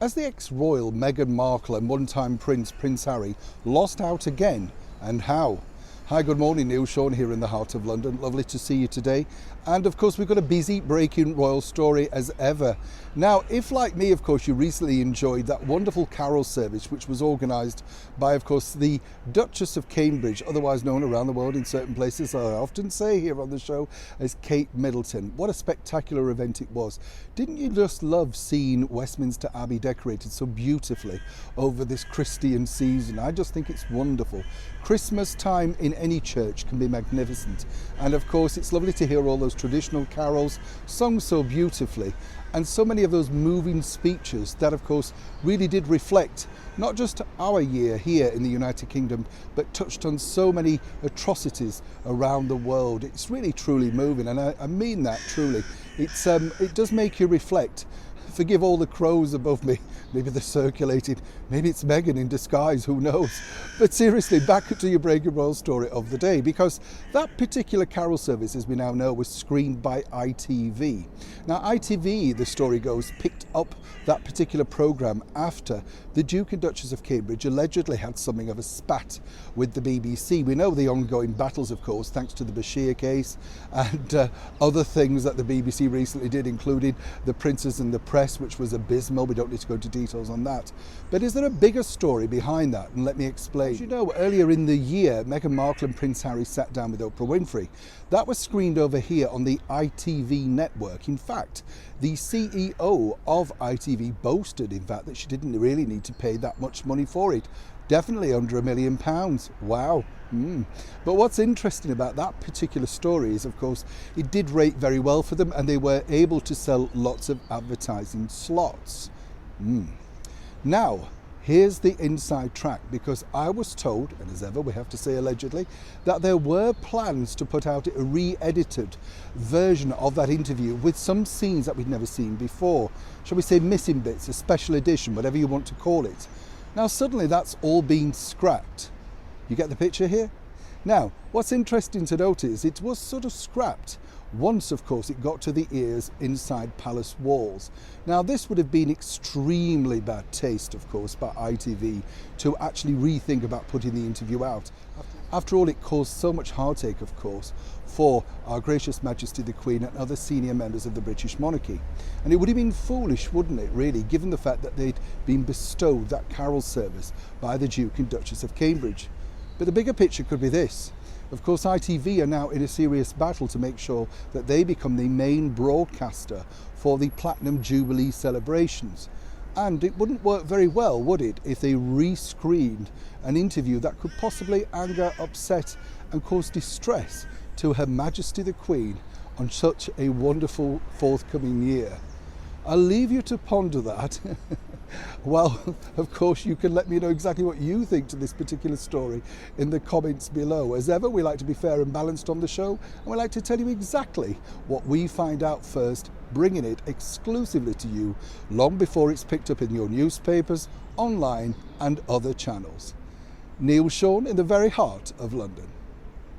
As the ex-royal Meghan Markle and one-time Prince Harry lost out again, and how? Hi, good morning, Neil Sean here in the heart of London. Lovely to see you today. And of course, we've got a busy breaking royal story as ever. Now, if like me, of course, you recently enjoyed that wonderful carol service, which was organised by, of course, the Duchess of Cambridge, otherwise known around the world in certain places, I often say here on the show, as Kate Middleton. What a spectacular event it was. Didn't you just love seeing Westminster Abbey decorated so beautifully over this Christian season? I just think it's wonderful. Christmas time in any church can be magnificent, and of course it's lovely to hear all those traditional carols sung so beautifully, and so many of those moving speeches that of course really did reflect not just our year here in the United Kingdom, but touched on so many atrocities around the world. It's really truly moving, and I mean that truly. It does make you reflect. Forgive all the crows above me. Maybe they're circulating. Maybe it's Meghan in disguise, who knows? But seriously, back to your breaking royal story of the day, because that particular carol service, as we now know, was screened by ITV. Now, ITV, the story goes, picked up that particular programme after the Duke and Duchess of Cambridge allegedly had something of a spat with the BBC. We know the ongoing battles, of course, thanks to the Bashir case and other things that the BBC recently did, including the Princes and the Press, which was abysmal. We don't need to go into details on that. But is there a bigger story behind that? And let me explain. As you know, earlier in the year, Meghan Markle and Prince Harry sat down with Oprah Winfrey. That was screened over here on the ITV network. In fact, the CEO of ITV boasted, in fact, that she didn't really need to pay that much money for it. Definitely under £1 million. Wow. But what's interesting about that particular story is, of course, it did rate very well for them, and they were able to sell lots of advertising slots. Now, here's the inside track, because I was told, and as ever we have to say allegedly, that there were plans to put out a re-edited version of that interview with some scenes that we'd never seen before. Shall we say missing bits, a special edition, whatever you want to call it. Now suddenly that's all been scrapped. You get the picture here? Now, what's interesting to note is it was sort of scrapped once, of course, it got to the ears inside palace walls. Now, this would have been extremely bad taste, of course, by ITV to actually rethink about putting the interview out. After all, it caused so much heartache, of course, for Our Gracious Majesty the Queen and other senior members of the British monarchy. And it would have been foolish, wouldn't it, really, given the fact that they'd been bestowed that carol service by the Duke and Duchess of Cambridge. But the bigger picture could be this. Of course, ITV are now in a serious battle to make sure that they become the main broadcaster for the Platinum Jubilee celebrations. And it wouldn't work very well, would it, if they re-screened an interview that could possibly anger, upset and cause distress to Her Majesty the Queen on such a wonderful forthcoming year. I'll leave you to ponder that. Well, of course, you can let me know exactly what you think to this particular story in the comments below. As ever, we like to be fair and balanced on the show, and we like to tell you exactly what we find out first, bringing it exclusively to you long before it's picked up in your newspapers, online and other channels. Neil Sean in the very heart of London.